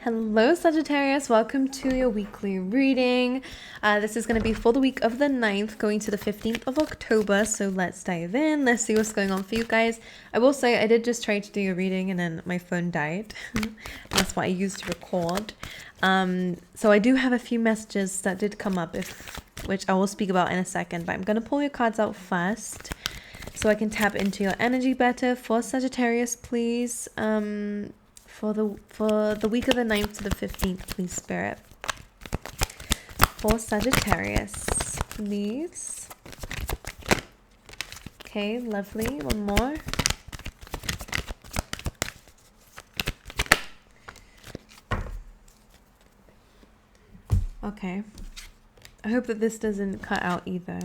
Hello Sagittarius, welcome to your weekly reading. This is going to be for the week of the 9th going to the 15th of October, so let's dive in. Let's see what's going on for you guys. I will say I did just try to do your reading and then my phone died. That's what I used to record. So I do have a few messages that did come up, which I will speak about in a second, but I'm going to pull your cards out first so I can tap into your energy better. For Sagittarius, please. For the week of the 9th to the 15th, please, Spirit. For Sagittarius, please. Okay, lovely. One more. Okay. I hope that this doesn't cut out either.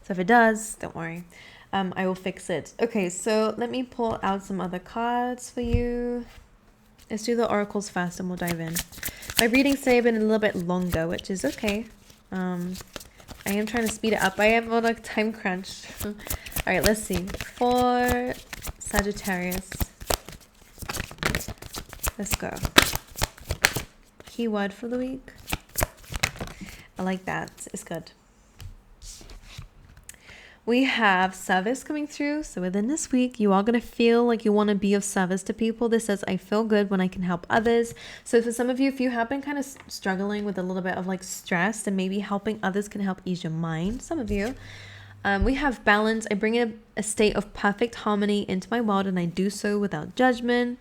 So if it does, don't worry. I will fix it. Okay, so let me pull out some other cards for you. Let's do the oracles first and we'll dive in. My readings today have been a little bit longer, which is okay. I am trying to speed it up. I am on a time crunch. All right, let's see. For Sagittarius. Let's go. Keyword for the week. I like that. It's good. We have service coming through. So within this week, you are going to feel like you want to be of service to people. This says, I feel good when I can help others. So for some of you, if you have been kind of struggling with a little bit of like stress, then maybe helping others can help ease your mind. Some of you. We have balance. I bring in a state of perfect harmony into my world and I do so without judgment.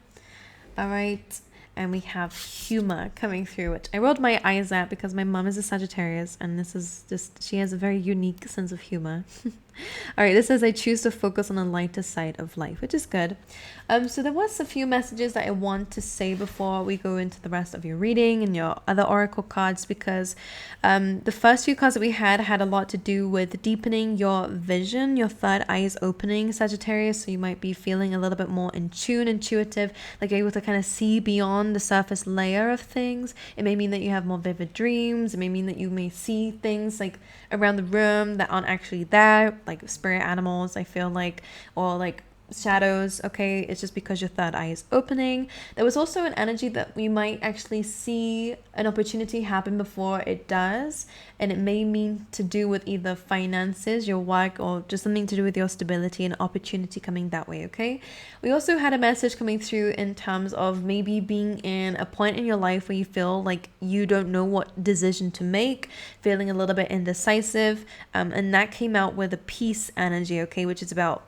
All right. And we have humor coming through, which I rolled my eyes at because my mom is a Sagittarius and this is just, she has a very unique sense of humor. All right, this says I choose to focus on the lighter side of life, which is good. So there was a few messages that I want to say before we go into the rest of your reading and your other oracle cards, because the first few cards that we had a lot to do with deepening your vision, your third eye is opening, Sagittarius. So you might be feeling a little bit more in tune, intuitive, like you're able to kind of see beyond the surface layer of things. It may mean that you have more vivid dreams. It may mean that you may see things like around the room that aren't actually there, like spirit animals, I feel like, or like shadows. Okay, it's just because your third eye is opening. There was also an energy that we might actually see an opportunity happen before it does, and it may mean to do with either finances, your work, or just something to do with your stability and opportunity coming that way. Okay, we also had a message coming through in terms of maybe being in a point in your life where you feel like you don't know what decision to make, feeling a little bit indecisive, and that came out with a peace energy. Okay, which is about,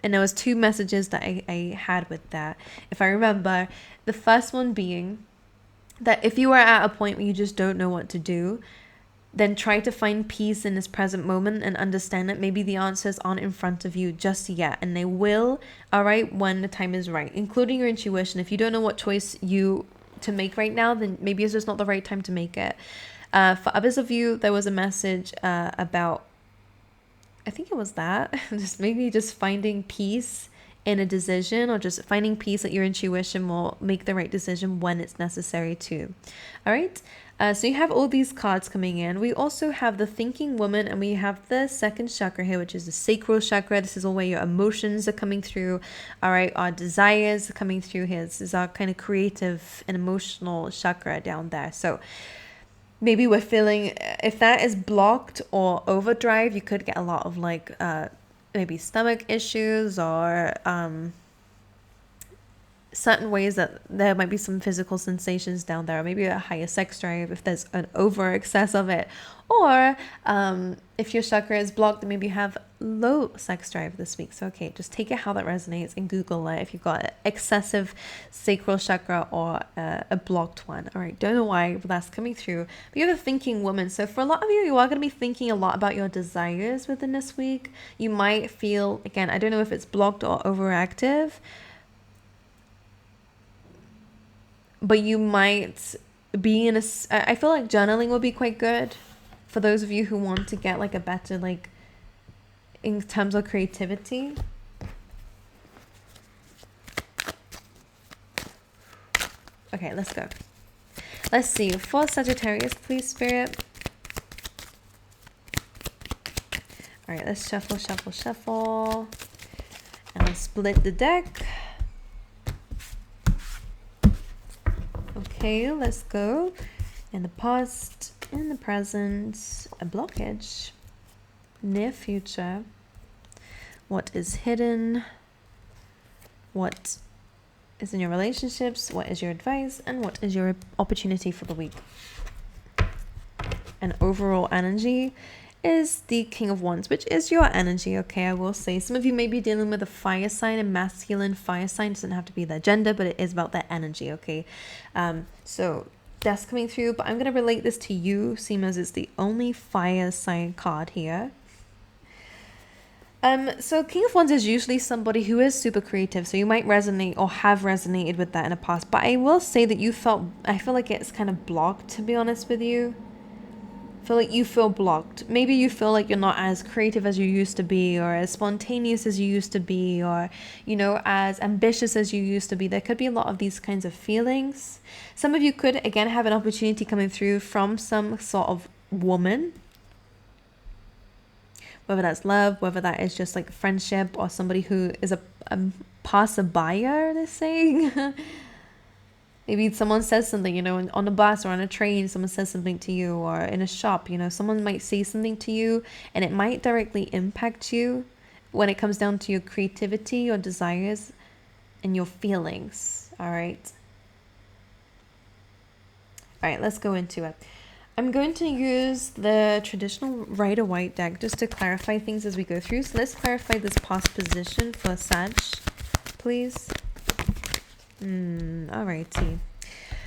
and there was two messages that I had with that, if I remember. The first one being that if you are at a point where you just don't know what to do, then try to find peace in this present moment and understand that maybe the answers aren't in front of you just yet, and they will, all right, when the time is right, including your intuition. If you don't know what choice to make right now, then maybe it's just not the right time to make it. For others of you, there was a message about, I think it was that, just finding peace in a decision, or just finding peace that your intuition will make the right decision when it's necessary to. All right. So you have all these cards coming in. We also have the thinking woman, and we have the second chakra here, which is the sacral chakra. This is all where your emotions are coming through. All right. Our desires are coming through here. This is our kind of creative and emotional chakra down there. So maybe we're feeling, if that is blocked or overdrive, you could get a lot of like maybe stomach issues, or certain ways that there might be some physical sensations down there, or maybe a higher sex drive if there's an over excess of it, or if your chakra is blocked, then maybe you have low sex drive this week. So okay, just take it how that resonates and Google it if you've got excessive sacral chakra or a blocked one. All right, don't know why, but that's coming through. But you're the thinking woman, so for a lot of you, you are going to be thinking a lot about your desires within this week. You might feel, again, I don't know if it's blocked or overactive, but you might be in I feel like journaling will be quite good for those of you who want to get like a better, like in terms of creativity. Okay, let's go. Let's see. For Sagittarius, please, Spirit. All right, let's shuffle, shuffle, shuffle. And let's split the deck. Okay, let's go. In the past, in the present, a blockage, near future, what is hidden, what is in your relationships, what is your advice, and what is your opportunity for the week. And overall energy is the King of Wands, which is your energy. Okay, I will say some of you may be dealing with a fire sign, a masculine fire sign. It doesn't have to be their gender, but it is about their energy. Okay, so that's coming through, but I'm going to relate this to you, seeing as it's the only fire sign card here. So King of Wands is usually somebody who is super creative, so you might resonate or have resonated with that in the past, but I will say that I feel like it's kind of blocked, to be honest with you. I feel like you feel blocked. Maybe you feel like you're not as creative as you used to be, or as spontaneous as you used to be, or, you know, as ambitious as you used to be. There could be a lot of these kinds of feelings. Some of you could, again, have an opportunity coming through from some sort of woman. Whether that's love, whether that is just like friendship, or somebody who is a passerby, they're saying. Maybe someone says something, you know, on a bus or on a train, someone says something to you, or in a shop, you know, someone might say something to you and it might directly impact you when it comes down to your creativity, your desires, and your feelings. All right. All right, let's go into it. I'm going to use the traditional Rider-Waite deck just to clarify things as we go through. So let's clarify this past position for Sag, please. Alrighty.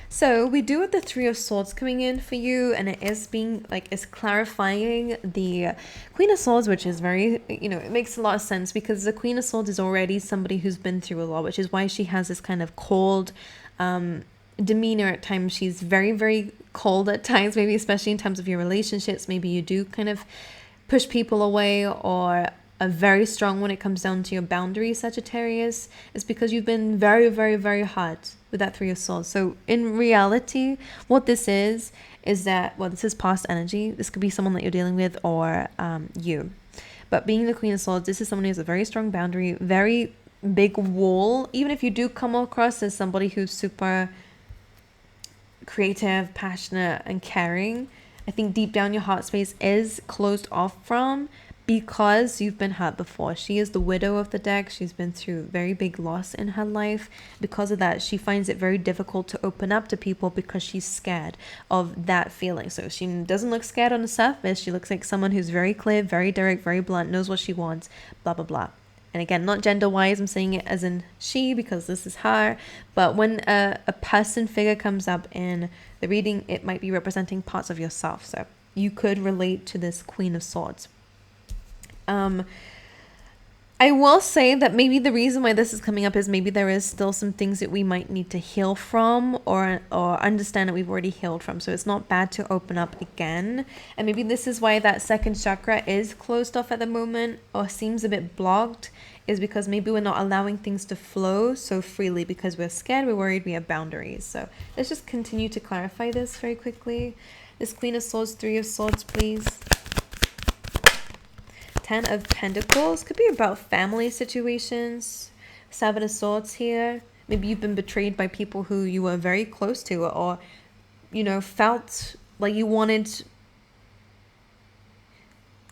So we do have the Three of Swords coming in for you, and it is being like, it's clarifying the Queen of Swords, which is very, you know, it makes a lot of sense because the Queen of Swords is already somebody who's been through a lot, which is why she has this kind of cold demeanor at times. She's very, very cold at times, maybe especially in terms of your relationships. Maybe you do kind of push people away, or are very strong when it comes down to your boundaries, Sagittarius. It's because you've been very, very, very hard with that Three of Swords. So in reality, what this is that, well, this is past energy. This could be someone that you're dealing with, or you. But being the Queen of Swords, this is someone who has a very strong boundary, very big wall. Even if you do come across as somebody who's super creative, passionate, and caring, I think deep down your heart space is closed off from, because you've been hurt before. She is the widow of the deck. She's been through very big loss in her life. Because of that, she finds it very difficult to open up to people because she's scared of that feeling. So she doesn't look scared on the surface. She looks like someone who's very clear, very direct, very blunt, knows what she wants, blah, blah, blah. And again, not gender-wise, I'm saying it as in she, because this is her. But when a person figure comes up in the reading, it might be representing parts of yourself. So you could relate to this Queen of Swords. I will say that maybe the reason why this is coming up is maybe there is still some things that we might need to heal from, or understand that we've already healed from. So it's not bad to open up again. And maybe this is why that second chakra is closed off at the moment, or seems a bit blocked, is because maybe we're not allowing things to flow so freely because we're scared, we're worried, we have boundaries. So let's just continue to clarify this very quickly. This Queen of Swords, Three of Swords, please. Ten of Pentacles, could be about family situations. Seven of Swords here. Maybe you've been betrayed by people who you were very close to, or, you know, felt like you wanted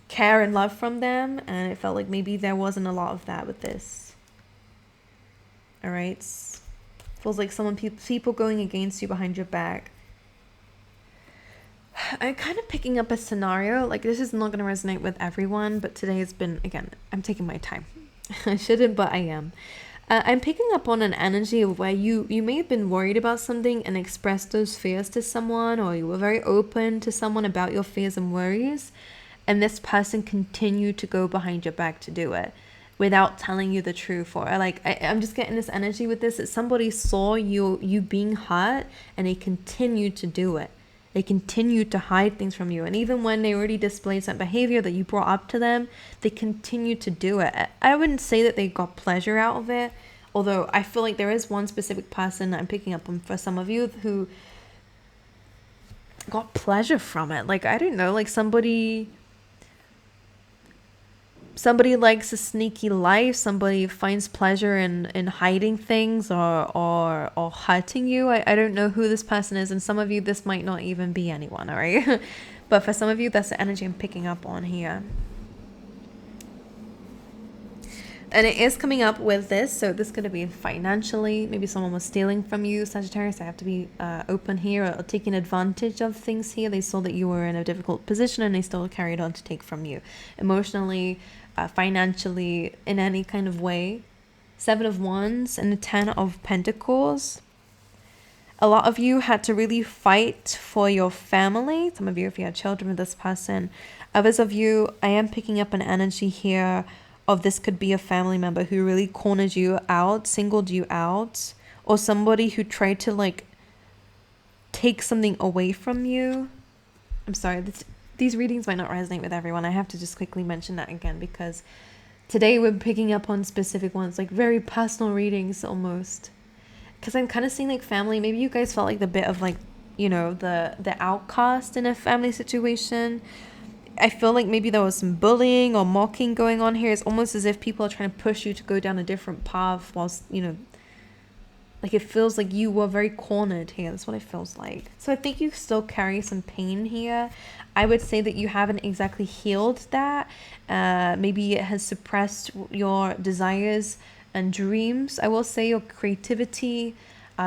care and love from them, and it felt like maybe there wasn't a lot of that with this. All right. Feels like people going against you behind your back. I'm kind of picking up a scenario, like this is not going to resonate with everyone, but today has been, again, I'm taking my time. I shouldn't, but I am. I'm picking up on an energy of where you may have been worried about something and expressed those fears to someone, or you were very open to someone about your fears and worries, and this person continued to go behind your back to do it without telling you the truth. Or like, I'm just getting this energy with this, that somebody saw you being hurt and they continued to do it. They continue to hide things from you. And even when they already displayed some behavior that you brought up to them, they continue to do it. I wouldn't say that they got pleasure out of it, although I feel like there is one specific person that I'm picking up on for some of you who got pleasure from it. Like, I don't know, like somebody somebody likes a sneaky life. Somebody finds pleasure in hiding things or hurting you. I don't know who this person is, and some of you, this might not even be anyone, all right? But for some of you, that's the energy I'm picking up on here. And it is coming up with this, so this could have been financially. Maybe someone was stealing from you, Sagittarius. I have to be open here, or taking advantage of things here. They saw that you were in a difficult position and they still carried on to take from you. Emotionally, financially, in any kind of way. 7 of Wands and the 10 of Pentacles. A lot of you had to really fight for your family. Some of you, if you had children with this person. Others of you, I am picking up an energy here of this could be a family member who really cornered you out, singled you out, or somebody who tried to like take something away from you. I'm sorry, these readings might not resonate with everyone. I have to just quickly mention that again, because today we're picking up on specific ones, like very personal readings almost. Because I'm kind of seeing like family. Maybe you guys felt like the bit of like, you know, the outcast in a family situation. I feel like maybe there was some bullying or mocking going on here. It's almost as if people are trying to push you to go down a different path whilst, you know, like it feels like you were very cornered here. That's what it feels like. So I think you still carry some pain here. I would say that you haven't exactly healed that. Maybe it has suppressed your desires and dreams. I will say your creativity,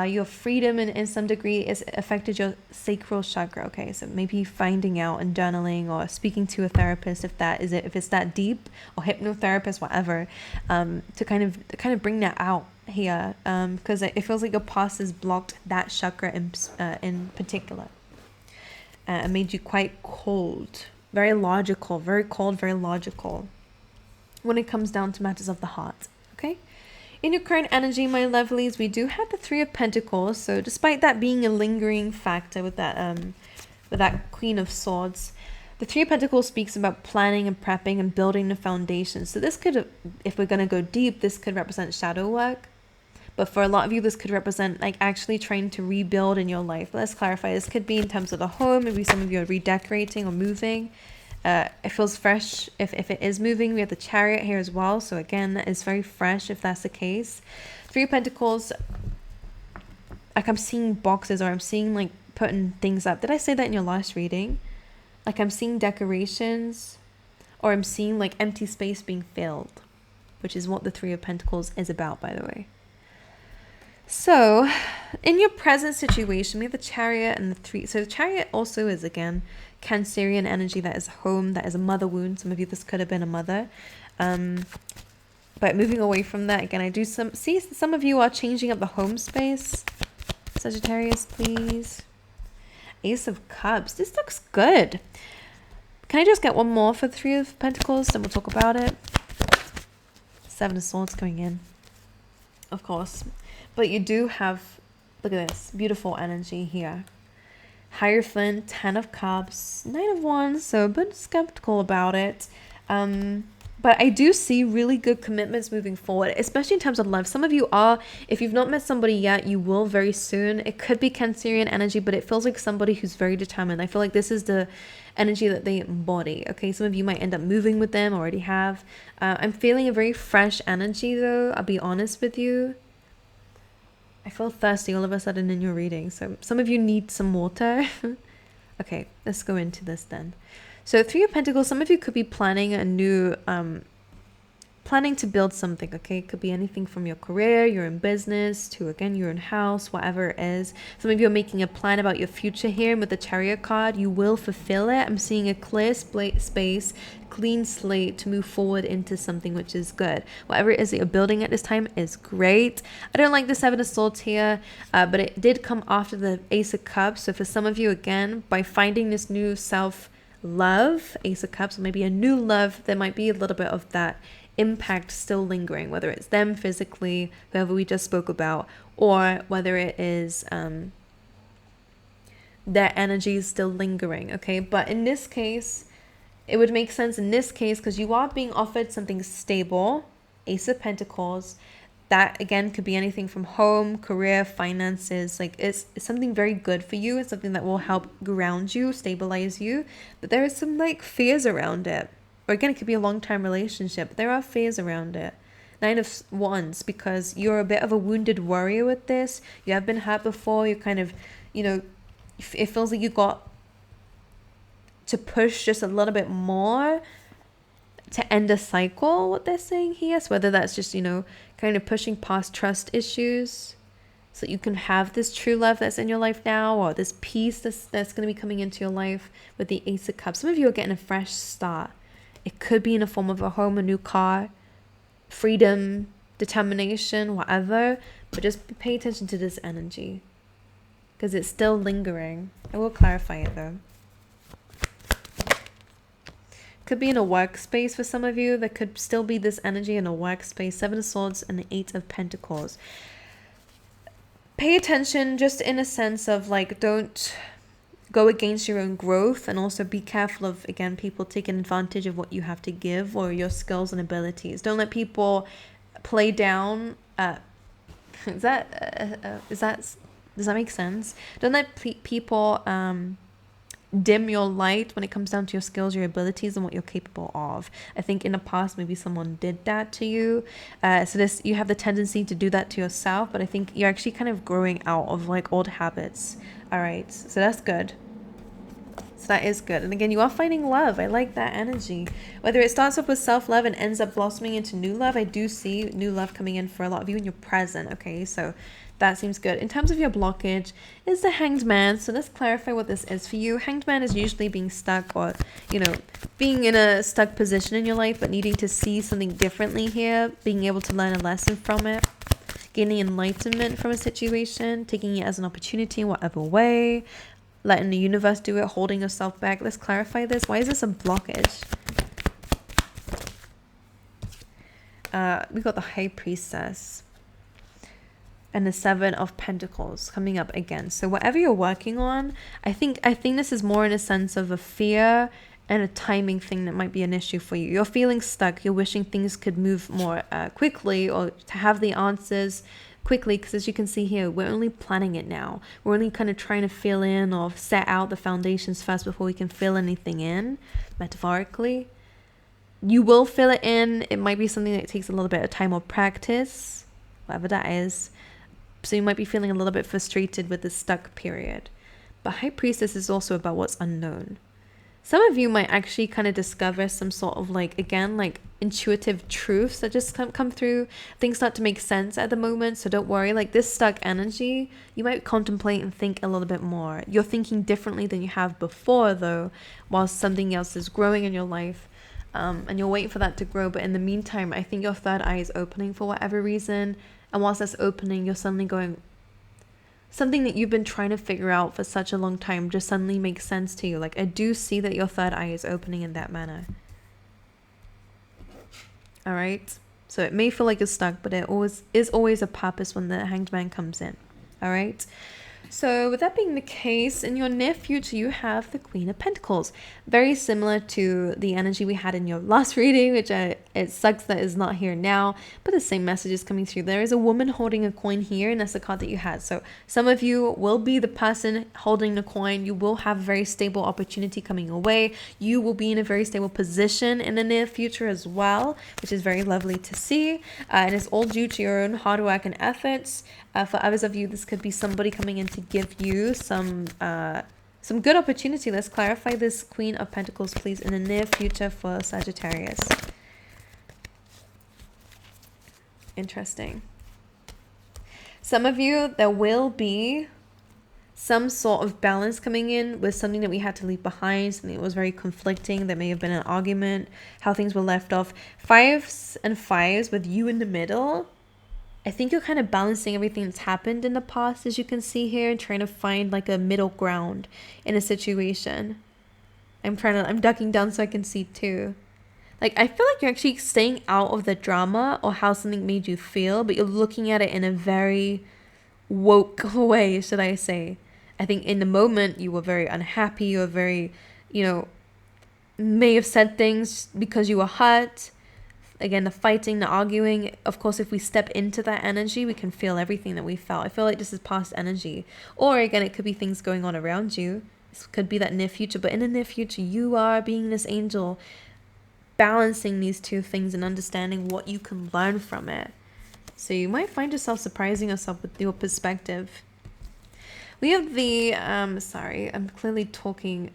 your freedom in some degree is affected your sacral chakra. Okay, so maybe finding out and journaling or speaking to a therapist if it's that deep, or hypnotherapist, whatever, to kind of bring that out here, because it feels like your past has blocked that chakra in particular, and made you quite cold, very logical, very cold, very logical when it comes down to matters of the heart. Okay. In your current energy, my lovelies, we do have the 3 of Pentacles. So despite that being a lingering factor with that Queen of Swords, the 3 of Pentacles speaks about planning and prepping and building the foundation. So this could, if we're going to go deep, this could represent shadow work. But for a lot of you, this could represent like actually trying to rebuild in your life. Let's clarify. This could be in terms of the home. Maybe some of you are redecorating or moving. It feels fresh if it is moving. We have the Chariot here as well, so again, that is very fresh if that's the case. 3 of Pentacles, like I'm seeing boxes, or I'm seeing like putting things up. Did I say that in your last reading? Like I'm seeing decorations, or I'm seeing like empty space being filled, which is what the 3 of Pentacles is about, by the way. So in your present situation, we have the Chariot and the 3. So the Chariot also is, again, Cancerian energy. That is home, that is a mother wound. Some of you, this could have been a mother. But moving away from that, again, I do see some of you are changing up the home space. Sagittarius, please. Ace of Cups. This looks good. Can I just get one more for the 3 of Pentacles? Then we'll talk about it. 7 of Swords coming in. Of course. But you do have, look at this, beautiful energy here. Hierophant, 10 of Cups, 9 of Wands, so a bit skeptical about it. But I do see really good commitments moving forward, especially in terms of love. Some of you are, if you've not met somebody yet, you will very soon. It could be Cancerian energy, but it feels like somebody who's very determined. I feel like this is the energy that they embody. Okay, some of you might end up moving with them, already have. I'm feeling a very fresh energy though, I'll be honest with you. I feel thirsty all of a sudden in your reading. So some of you need some water. Okay, let's go into this then. So 3 of Pentacles, some of you could be planning a new, planning to build something, okay? It could be anything from your career, your own business, to, again, your own house, whatever it is. Some of you are making a plan about your future here. And with the Chariot card, you will fulfill it. I'm seeing a clear space, clean slate to move forward into something which is good. Whatever it is that you're building at this time is great. I don't like the 7 of Swords here, but it did come after the Ace of Cups. So for some of you, again, by finding this new self-love, Ace of Cups, or maybe a new love, there might be a little bit of that impact still lingering, whether it's them physically, whoever we just spoke about, or whether it is their energy is still lingering, okay? But in this case, it would make sense in this case because you are being offered something stable, Ace of Pentacles. That, again, could be anything from home, career, finances. Like, it's something very good for you. It's something that will help ground you, stabilize you. But there is some, like, fears around it. Or again, it could be a long-term relationship. There are fears around it. Nine of Wands, because you're a bit of a wounded warrior with this. You have been hurt before. You're kind of, it feels like you got to push just a little bit more to end a cycle, what they're saying here. So whether that's just, kind of pushing past trust issues so that you can have this true love that's in your life now, or this peace that's going to be coming into your life with the Ace of Cups. Some of you are getting a fresh start. It could be in the form of a home, a new car, freedom, determination, whatever. But just pay attention to this energy because it's still lingering. I will clarify it though. Could be in a workspace for some of you. There could still be this energy in a workspace. Seven of Swords and the Eight of Pentacles. Pay attention just in a sense of like, don't go against your own growth, and also be careful of, again, people taking advantage of what you have to give or your skills and abilities. Don't let people play down. Does that make sense? Don't let people dim your light when it comes down to your skills, your abilities, and what you're capable of. I think in the past maybe someone did that to you, so you have the tendency to do that to yourself, but I think you're actually kind of growing out of like old habits. All right, so that's good. So that is good. And again, you are finding love. I like that energy. Whether it starts off with self-love and ends up blossoming into new love, I do see new love coming in for a lot of you in your present. Okay, so that seems good. In terms of your blockage, is the Hanged Man. So let's clarify what this is for you. Hanged Man is usually being stuck, or, being in a stuck position in your life, but needing to see something differently here, being able to learn a lesson from it, gaining enlightenment from a situation, taking it as an opportunity in whatever way, letting the universe do it, holding yourself back. Let's clarify this. Why is this a blockage? We got the High Priestess and the Seven of Pentacles coming up again. So whatever you're working on, I think this is more in a sense of a fear and a timing thing that might be an issue for you. You're feeling stuck. You're wishing things could move more quickly, or to have the answers quickly, because as you can see here, we're only planning it now. We're only kind of trying to fill in or set out the foundations first before we can fill anything in, metaphorically. You will fill it in. It might be something that takes a little bit of time or practice, whatever that is. So you might be feeling a little bit frustrated with the stuck period. But High Priestess is also about what's unknown. Some of you might actually kind of discover some sort of intuitive truths that just come through. Things start to make sense at the moment, so don't worry. Like this stuck energy, you might contemplate and think a little bit more. You're thinking differently than you have before though, while something else is growing in your life. And you're waiting for that to grow. But in the meantime, I think your third eye is opening for whatever reason. And whilst that's opening, you're suddenly going, something that you've been trying to figure out for such a long time just suddenly makes sense to you. Like I do see that your third eye is opening in that manner. All right. So it may feel like you're stuck, but it is always a purpose when the Hanged Man comes in. All right. So with that being the case, in your near future, you have the Queen of Pentacles. Very similar to the energy we had in your last reading, which it sucks that is not here now, but the same message is coming through. There is a woman holding a coin here, and that's the card that you had. So some of you will be the person holding the coin. You will have a very stable opportunity coming away. You will be in a very stable position in the near future as well, which is very lovely to see. And it's all due to your own hard work and efforts. For others of you, this could be somebody coming in to give you some good opportunity. Let's clarify this Queen of Pentacles, please, in the near future for Sagittarius. Interesting. Some of you, there will be some sort of balance coming in with something that we had to leave behind, something that was very conflicting. There may have been an argument, how things were left off. 5s and 5s with you in the middle. I think you're kind of balancing everything that's happened in the past, as you can see here, and trying to find like a middle ground in a situation. I'm ducking down so I can see too. Like, I feel like you're actually staying out of the drama or how something made you feel, but you're looking at it in a very woke way, should I say. I think in the moment you were very unhappy, you were very, may have said things because you were hurt. Again, the fighting, the arguing, of course, if we step into that energy, we can feel everything that we felt. I feel like this is past energy. Or again, it could be things going on around you. This could be that near future, but in the near future, you are being this angel, balancing these two things and understanding what you can learn from it. So you might find yourself surprising yourself with your perspective. We have the, sorry, I'm clearly talking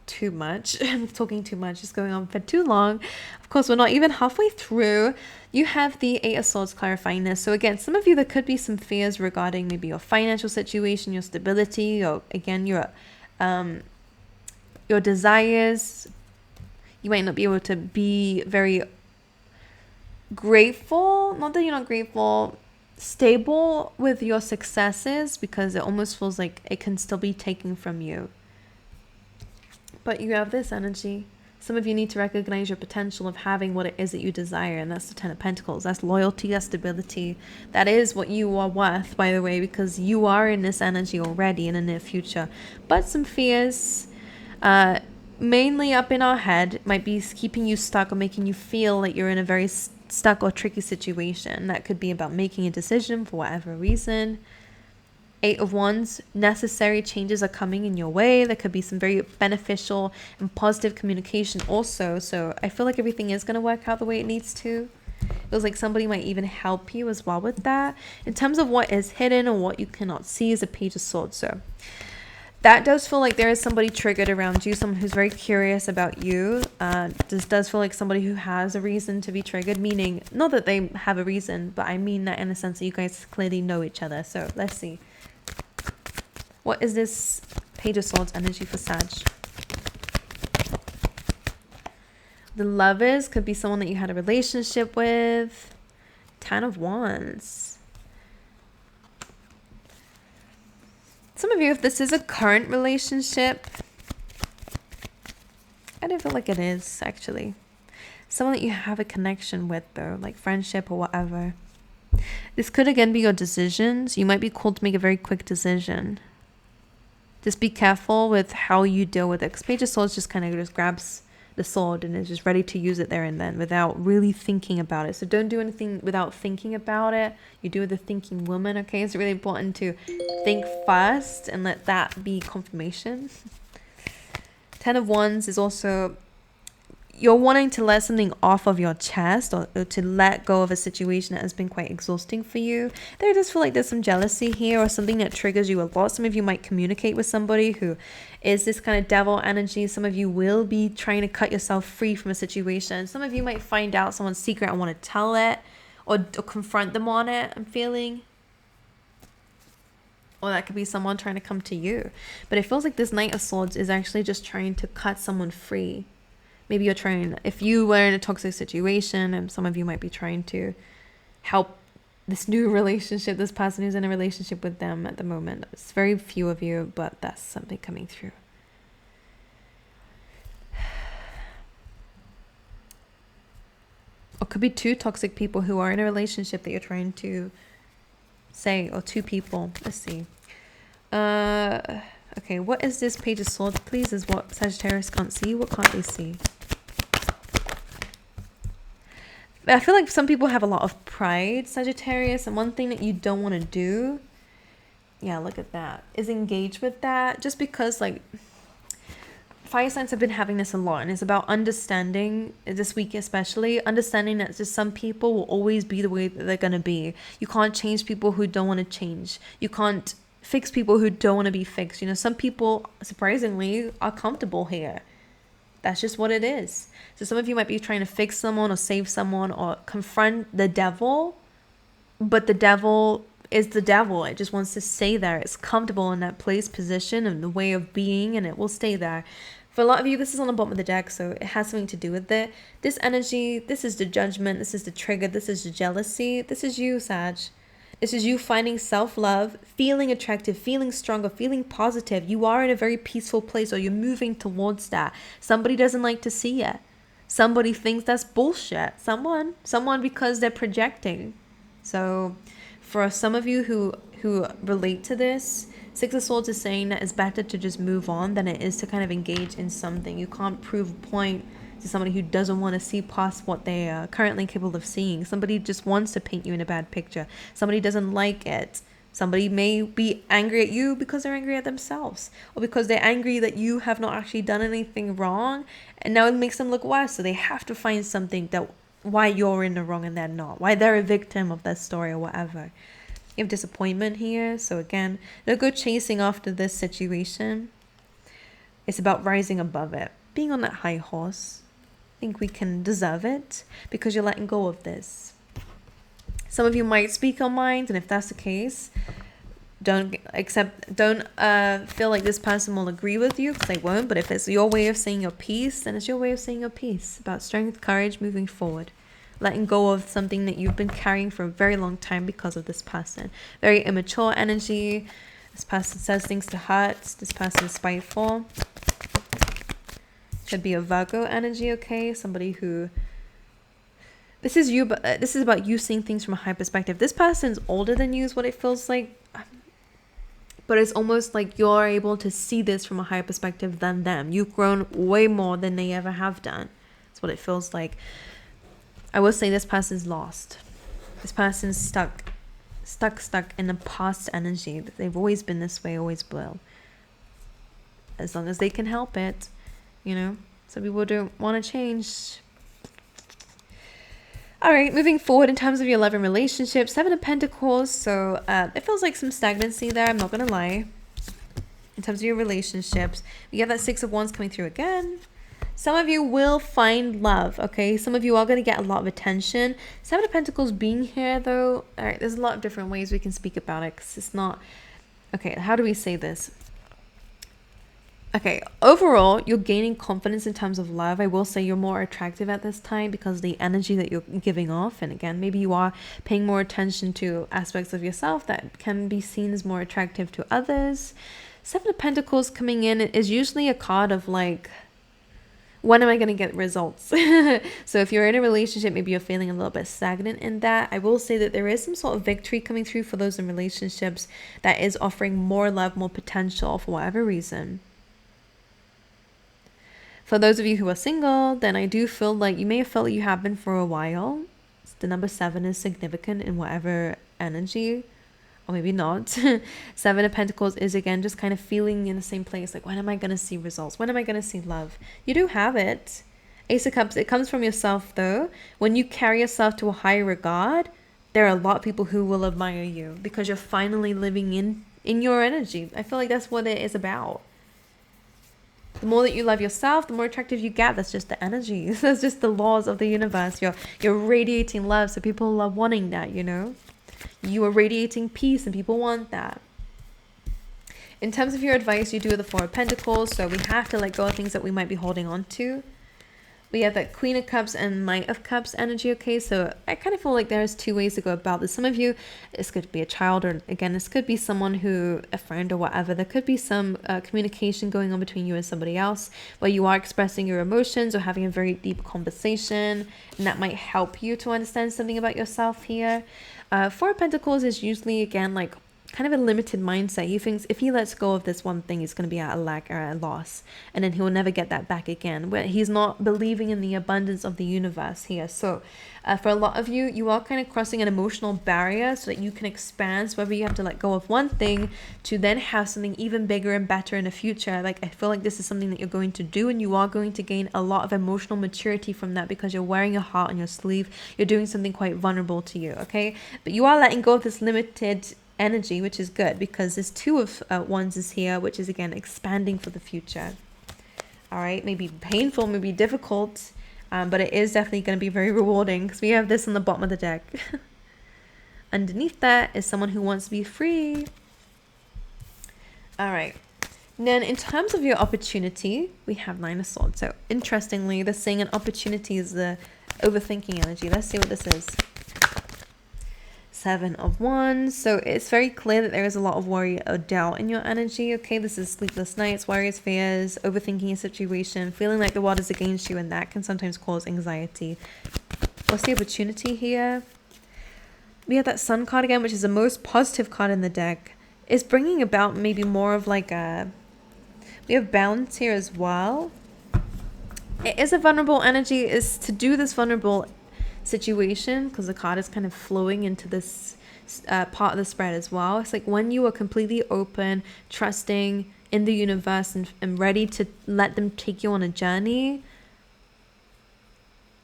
too much. I'm talking too much. It's going on for too long. Of course, we're not even halfway through. You have the Eight of Swords clarifying this. So again, some of you, there could be some fears regarding maybe your financial situation, your stability, or again, your desires. You might not be able to be very grateful. Not that you're not grateful, stable with your successes, because it almost feels like it can still be taken from you. But you have this energy. Some of you need to recognize your potential of having what it is that you desire, and that's the Ten of Pentacles. That's loyalty, that's stability. That is what you are worth, by the way, because you are in this energy already in the near future. But some fears, mainly up in our head, might be keeping you stuck or making you feel like you're in a very stuck or tricky situation. That could be about making a decision for whatever reason. Eight of Wands, necessary changes are coming in your way. There could be some very beneficial and positive communication also. So I feel like everything is going to work out the way it needs to. It feels like somebody might even help you as well with that. In terms of what is hidden or what you cannot see is a Page of Swords. So that does feel like there is somebody triggered around you, someone who's very curious about you. This does feel like somebody who has a reason to be triggered, meaning not that they have a reason, but I mean that in the sense that you guys clearly know each other. So let's see. What is this Page of Swords energy for Sag? The Lovers could be someone that you had a relationship with. Ten of Wands. Some of you, if this is a current relationship, I don't feel like it is, actually. Someone that you have a connection with, though, like friendship or whatever. This could, again, be your decisions. You might be called to make a very quick decision. Just be careful with how you deal with it. Because Page of Swords just kind of just grabs the sword and is just ready to use it there and then without really thinking about it. So don't do anything without thinking about it. You do with a thinking woman, okay? It's really important to think first and let that be confirmation. Ten of Wands is also, you're wanting to let something off of your chest or to let go of a situation that has been quite exhausting for you. There does feel like there's some jealousy here or something that triggers you a lot. Some of you might communicate with somebody who is this kind of devil energy. Some of you will be trying to cut yourself free from a situation. Some of you might find out someone's secret and want to tell it or confront them on it, I'm feeling. Or that could be someone trying to come to you. But it feels like this Knight of Swords is actually just trying to cut someone free. Maybe you're trying, if you were in a toxic situation, and some of you might be trying to help this new relationship, this person who's in a relationship with them at the moment. It's very few of you, but that's something coming through. Or could be two toxic people who are in a relationship that you're trying to say, or two people. Let's see. Okay, what is this Page of Swords, please, is what Sagittarius can't see. What can't they see? I feel like some people have a lot of pride, Sagittarius, and one thing that you don't want to do, yeah, look at that, is engage with that, just because, like, fire signs have been having this a lot, and it's about understanding, this week especially, understanding that just some people will always be the way that they're going to be. You can't change people who don't want to change. You can't fix people who don't want to be fixed. You know, some people, surprisingly, are comfortable here. That's just what it is. So some of you might be trying to fix someone or save someone or confront the devil, but the devil is the devil. It just wants to stay there. It's comfortable in that place, position, and the way of being, and it will stay there. For a lot of you, this is on the bottom of the deck, so it has something to do with it. This energy, this is the judgment, this is the trigger, this is the jealousy. This is you, Sag. This is you finding self-love, feeling attractive, feeling stronger, feeling positive. You are in a very peaceful place, or you're moving towards that. Somebody doesn't like to see it. Somebody thinks that's bullshit. Someone because they're projecting. So for some of you who relate to this, Six of Swords is saying that it's better to just move on than it is to kind of engage in something. You can't prove a point to somebody who doesn't want to see past what they are currently capable of seeing. Somebody just wants to paint you in a bad picture. Somebody doesn't like it Somebody may be angry at you because they're angry at themselves, or because they're angry that you have not actually done anything wrong, and now it makes them look worse. So they have to find something that why you're in the wrong and they're not, why they're a victim of that story or whatever. You have disappointment here. So again, don't go chasing after this situation. It's about rising above it, being on that high horse. I think we can deserve it because you're letting go of this. Some of you might speak your mind, and if that's the case, don't feel like this person will agree with you, because they won't. But if it's your way of saying your piece, then it's your way of saying your piece. About strength, courage, moving forward, letting go of something that you've been carrying for a very long time because of this person. Very immature energy. This person says things to hurt. This person is spiteful. Could be a Virgo energy, okay? Somebody who... This is you, but this is about you seeing things from a high perspective. This person's older than you is what it feels like. But it's almost like you're able to see this from a higher perspective than them. You've grown way more than they ever have done. That's what it feels like. I will say this person's lost. This person's stuck in the past energy. They've always been this way, always will. As long as they can help it, you know. Some people don't want to change. All right, moving forward in terms of your love and relationships, 7 of Pentacles. So it feels like some stagnancy there, I'm not going to lie. In terms of your relationships, we have that 6 of Wands coming through again. Some of you will find love, okay? Some of you are going to get a lot of attention. 7 of Pentacles being here, though, all right, there's a lot of different ways we can speak about it, because it's not... Okay, how do we say this? Okay, overall, you're gaining confidence in terms of love. I will say you're more attractive at this time because of the energy that you're giving off. And again, maybe you are paying more attention to aspects of yourself that can be seen as more attractive to others. 7 of Pentacles coming in is usually a card of like, when am I going to get results? So if you're in a relationship, maybe you're feeling a little bit stagnant in that. I will say that there is some sort of victory coming through for those in relationships that is offering more love, more potential for whatever reason. For those of you who are single, then I do feel like you may have felt like you have been for a while. The number 7 is significant in whatever energy, or maybe not. 7 of Pentacles is again just kind of feeling in the same place. Like, when am I going to see results? When am I going to see love? You do have it. Ace of Cups, it comes from yourself though. When you carry yourself to a higher regard, there are a lot of people who will admire you because you're finally living in your energy. I feel like that's what it is about. The more that you love yourself, the more attractive you get. That's just the energy. That's just the laws of the universe. You're radiating love, so people are wanting that, you know. You are radiating peace, and people want that. In terms of your advice, you do the 4 of Pentacles, so we have to let go of things that we might be holding on to. We have that Queen of Cups and Knight of Cups energy, okay? So I kind of feel like there's 2 ways to go about this. Some of you, this could be a child, or again, this could be someone who, a friend or whatever. There could be some communication going on between you and somebody else where you are expressing your emotions or having a very deep conversation, and that might help you to understand something about yourself here. 4 of Pentacles is usually, again, like kind of a limited mindset. He thinks if he lets go of this one thing, he's going to be at a lack or at a loss, and then he'll never get that back again. Where he's not believing in the abundance of the universe here. So for a lot of you, you are kind of crossing an emotional barrier so that you can expand. So whether you have to let go of one thing to then have something even bigger and better in the future, like I feel like this is something that you're going to do, and you are going to gain a lot of emotional maturity from that because you're wearing your heart on your sleeve. You're doing something quite vulnerable to you, okay? But you are letting go of this limited energy, which is good because this 2 of Wands is here, which is again expanding for the future. All right, maybe painful, maybe difficult, but it is definitely going to be very rewarding because we have this on the bottom of the deck. Underneath that is someone who wants to be free. All right, then in terms of your opportunity, we have 9 of Swords. So interestingly, they're saying an opportunity is the overthinking energy. Let's see what this is. 7 of Wands. So it's very clear that there is a lot of worry or doubt in your energy. Okay, this is sleepless nights, worries, fears, overthinking a situation, feeling like the world is against you, and that can sometimes cause anxiety. What's the opportunity here? We have that Sun card again, which is the most positive card in the deck. It's bringing about maybe more of like a... We have balance here as well. It is a vulnerable energy. Is to do this vulnerable situation because the card is kind of flowing into this part of the spread as well. It's like when you are completely open, trusting in the universe, and ready to let them take you on a journey,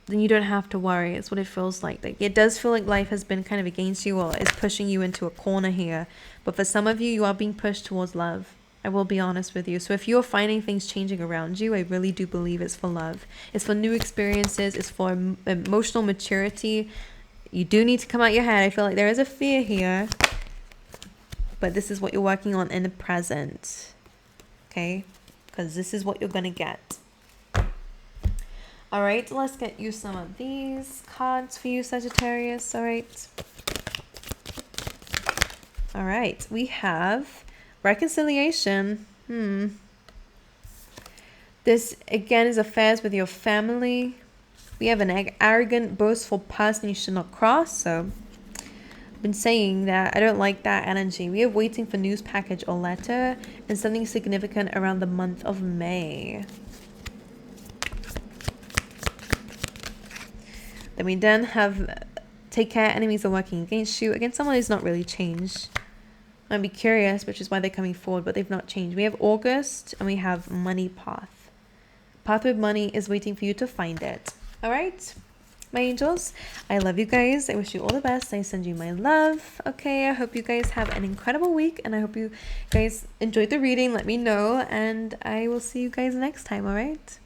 then you don't have to worry. It's what it feels like. Like, it does feel like life has been kind of against you, or is pushing you into a corner here. But for some of you, you are being pushed towards love. I will be honest with you. So if you're finding things changing around you, I really do believe it's for love. It's for new experiences. It's for emotional maturity. You do need to come out your head. I feel like there is a fear here, but this is what you're working on in the present. Okay? Because this is what you're going to get. All right, let's get you some of these cards for you, Sagittarius. All right, we have reconciliation. This, again, is affairs with your family. We have an arrogant, boastful person you should not cross. So I've been saying that I don't like that energy. We have waiting for news package or letter and something significant around the month of May. Then we then have take care, enemies are working against you. Against someone who's not really changed. I'd be curious, which is why they're coming forward, but they've not changed. We have August and we have money path. Path with money is waiting for you to find it. All right, my angels, I love you guys. I wish you all the best. I send you my love. Okay, I hope you guys have an incredible week, and I hope you guys enjoyed the reading. Let me know, and I will see you guys next time. All right.